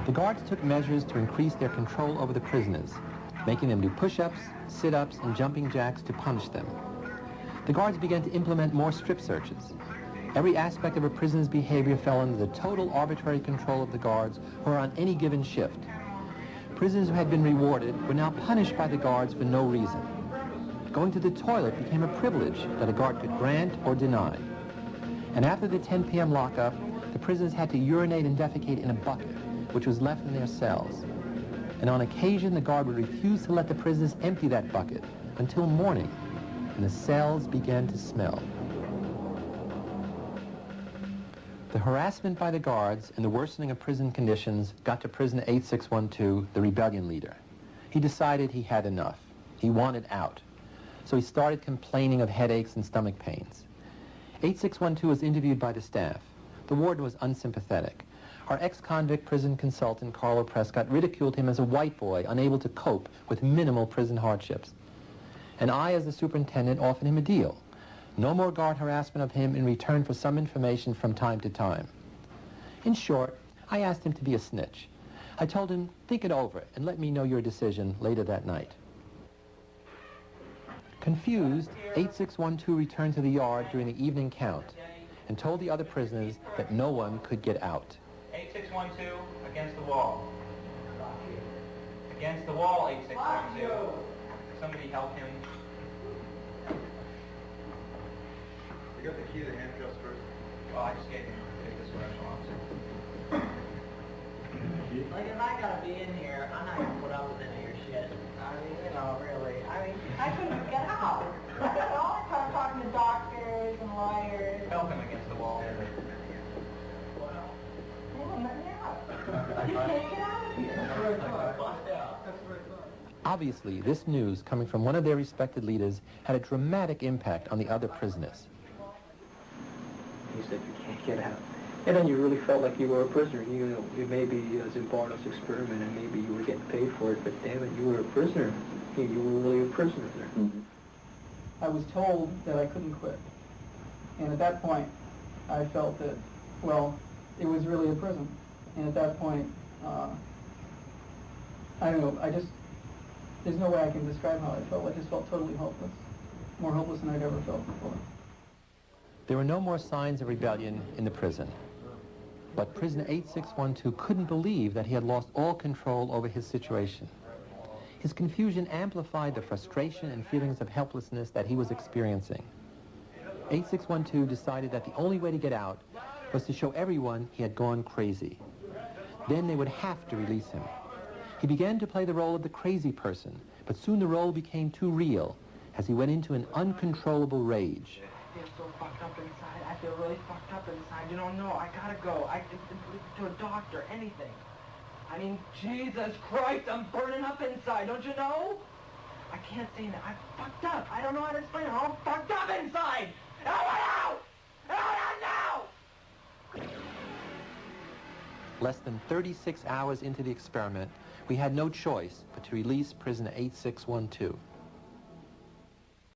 The guards took measures to increase their control over the prisoners, making them do push-ups, sit-ups, and jumping jacks to punish them. The guards began to implement more strip searches. Every aspect of a prisoner's behavior fell under the total arbitrary control of the guards who were on any given shift. Prisoners who had been rewarded were now punished by the guards for no reason. Going to the toilet became a privilege that a guard could grant or deny. And after the 10 p.m. lockup, the prisoners had to urinate and defecate in a bucket, which was left in their cells. And on occasion, the guard would refuse to let the prisoners empty that bucket until morning, and the cells began to smell. The harassment by the guards and the worsening of prison conditions got to prisoner 8612, the rebellion leader. He decided he had enough. He wanted out. So he started complaining of headaches and stomach pains. 8612 was interviewed by the staff. The warden was unsympathetic. Our ex-convict prison consultant, Carlo Prescott, ridiculed him as a white boy unable to cope with minimal prison hardships. And I, as the superintendent, offered him a deal. No more guard harassment of him in return for some information from time to time. In short, I asked him to be a snitch. I told him, think it over and let me know your decision later that night. Confused, 8612 returned to the yard during the evening count and told the other prisoners that no one could get out. 8612, against the wall. Against the wall, 8612. Somebody help him. You got the key to the handcuffs first? Well, I just gave him this special officer. Like, if I gotta be in here, I'm not gonna put up with any of your shit. I mean, you know, really. I mean, I couldn't get out. All the time talking to doctors and lawyers. Help him against the wall. You can't get out of here. That's what I thought. That's what I thought. Obviously, this news, coming from one of their respected leaders, had a dramatic impact on the other prisoners. He said, you can't get out. And then you really felt like you were a prisoner. You know, you maybe was in part of this experiment and maybe you were getting paid for it, but damn it, you were a prisoner. You were really a prisoner there. Mm-hmm. I was told that I couldn't quit. And at that point, I felt that, well, it was really a prison. And at that point, I don't know, there's no way I can describe how I felt. I just felt totally hopeless. More hopeless than I'd ever felt before. There were no more signs of rebellion in the prison. But prisoner 8612 couldn't believe that he had lost all control over his situation. His confusion amplified the frustration and feelings of helplessness that he was experiencing. 8612 decided that the only way to get out was to show everyone he had gone crazy. Then they would have to release him. He began to play the role of the crazy person, but soon the role became too real as he went into an uncontrollable rage. I feel so fucked up inside. I feel really fucked up inside. You don't know. I gotta go. To a doctor, anything. I mean, Jesus Christ, I'm burning up inside. Don't you know? I can't say that. I'm fucked up. I don't know how to explain it. I'm all fucked up inside. I want out! I want out now! Less than 36 hours into the experiment, we had no choice but to release prisoner 8612.